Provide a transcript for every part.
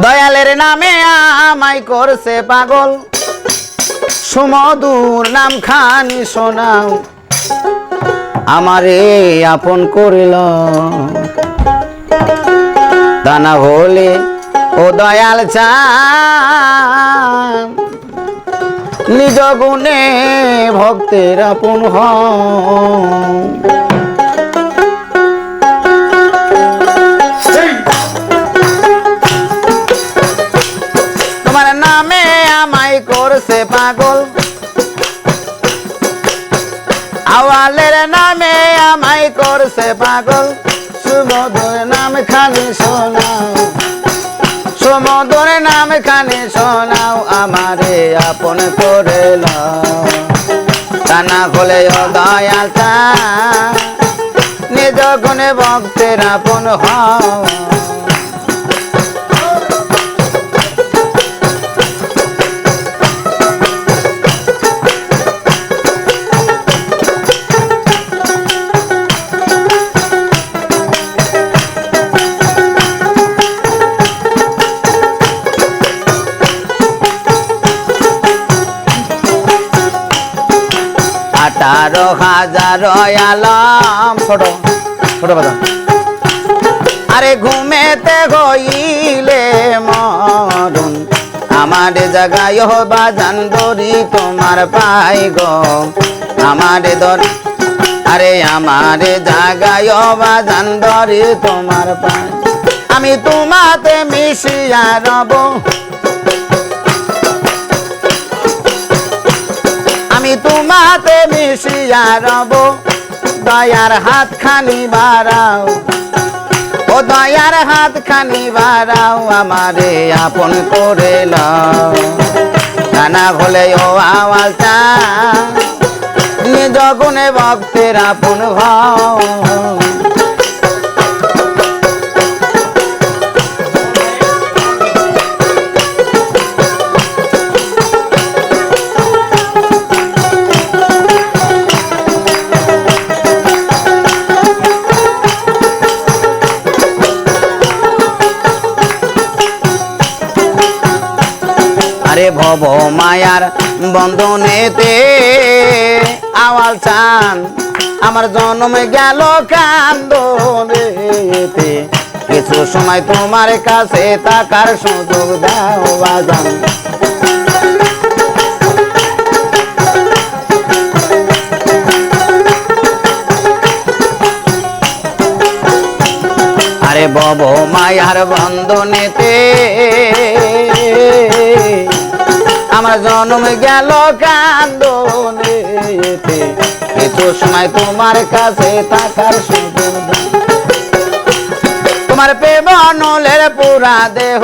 দয়ালের নামে আমায় করছে পাগল, সুমধুর নাম খানি শোনাও, আমারে আপন করিল। তা না হলে ও দয়াল চান নিজ গুণে ভক্তের আপন হও। তোমার নামে আমায় করছে পাগল, আওয়ালের নামে আমায় করছে পাগল, সুমধুর নাম খানি শোনাও, সুমধুর নাম খানি শোনাও, আমারে আপন করে লও। তা না হলে ও দয়াল চান নিজ গুণে ভক্তের আপন হও। আঠারো হাজার আলাম ছোট ছোট বাজান, আরে ঘুমেতে হইলে মরণ, আমার জাগায় বাজান দরি তোমার পাই গো, আমার দর আরে আমার জাগায় বাজান দরি তোমার পাই, আমি তোমাতে মিশিয়া রব, আমি তোমাতে মিশিয়া রব, দয়ার হাত খানি বাড়াও, ও দয়ার হাত খানি বাড়াও, আমারে আপন করে লও। তা না হলে ও আওয়াল চান নিজ গুণে ভক্তের আপন হও। আরে ভব মায়ার বন্ধনেতে আওয়াল চান আমার জন্ম গেল কান্দনেতে, কিছু সময় তোমার কাছে থাকার সুযোগ দাও বাজান। আরে ভব মায়ার বন্ধনেতে আমার জন্ম গেল কান্দনেতে, কিছু সময় তোমার কাছে থাকার সুযোগ দাও। তোমার প্রেম নলের পুরা দেহ,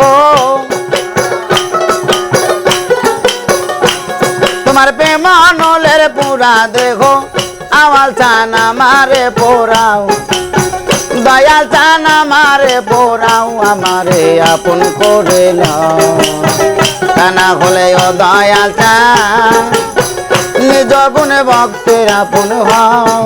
তোমার প্রেম নলের পুরা দেহ, আওয়াল চান আমারে পোড়াও, দয়াল চান আমারে পোড়াও, আমারে আপন করে লও। তা না হলে ও দয়াল চান নিজ গুণে ভক্তের আপন হও।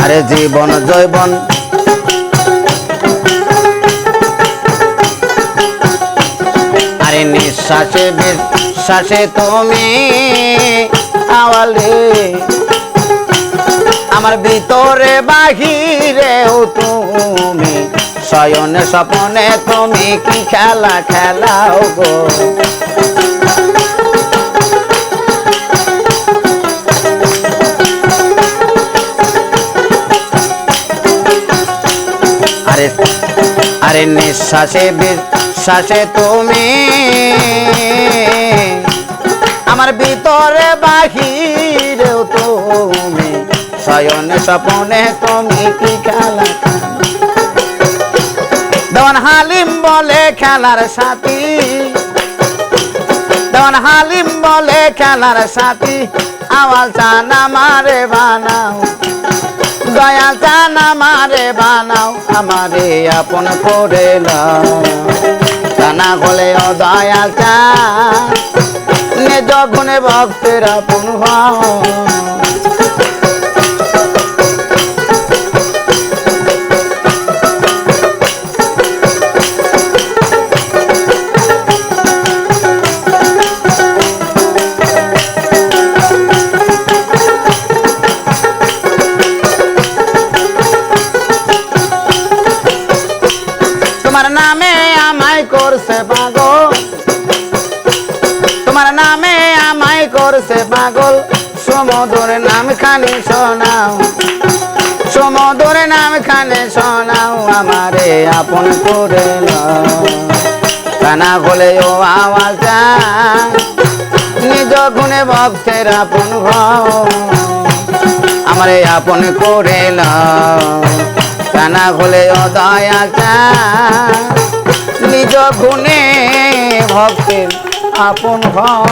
আরে জীবন জৈবন আরে নিঃশ্বাসে বিশ্বাসে তুমি আওয়ালে, আমার ভিতরে বাহিরেও তুমি, শয়নে স্বপনে তুমি কি খেলা খেলাও গো। আরে আরে নিঃশ্বাসে বিশ্বাসে তুমি, আমার ভিতরে বাহিরেও তুমি, শয়নে স্বপনে তুমি কি খেলা। দেওয়ান হালিম বলে খেলার সাথী, দেওয়ান হালিম বলে খেলার সাথী, আওয়াল চান আমারে বানাও, দয়া চান আমারে বানাও আমারে আপন করে নাও তা না হলে ও দয়া চান নিজ গুণে ভক্তের আপন হও তোমার নামে আমায় করছে পাগল তোমার নামে আমায় করছে পাগল সমুদ্র নাম খানে শোনাও সমুদ্র নাম খানে শোনাও আমারে আপন করে নাও তা না হলে ও আওয়াজ নিজ গুণে ভক্তের আপন হও আমারে আপন করে নাও তা না হলে ও দয়া চান নিজ গুণে ভক্তের আপন হও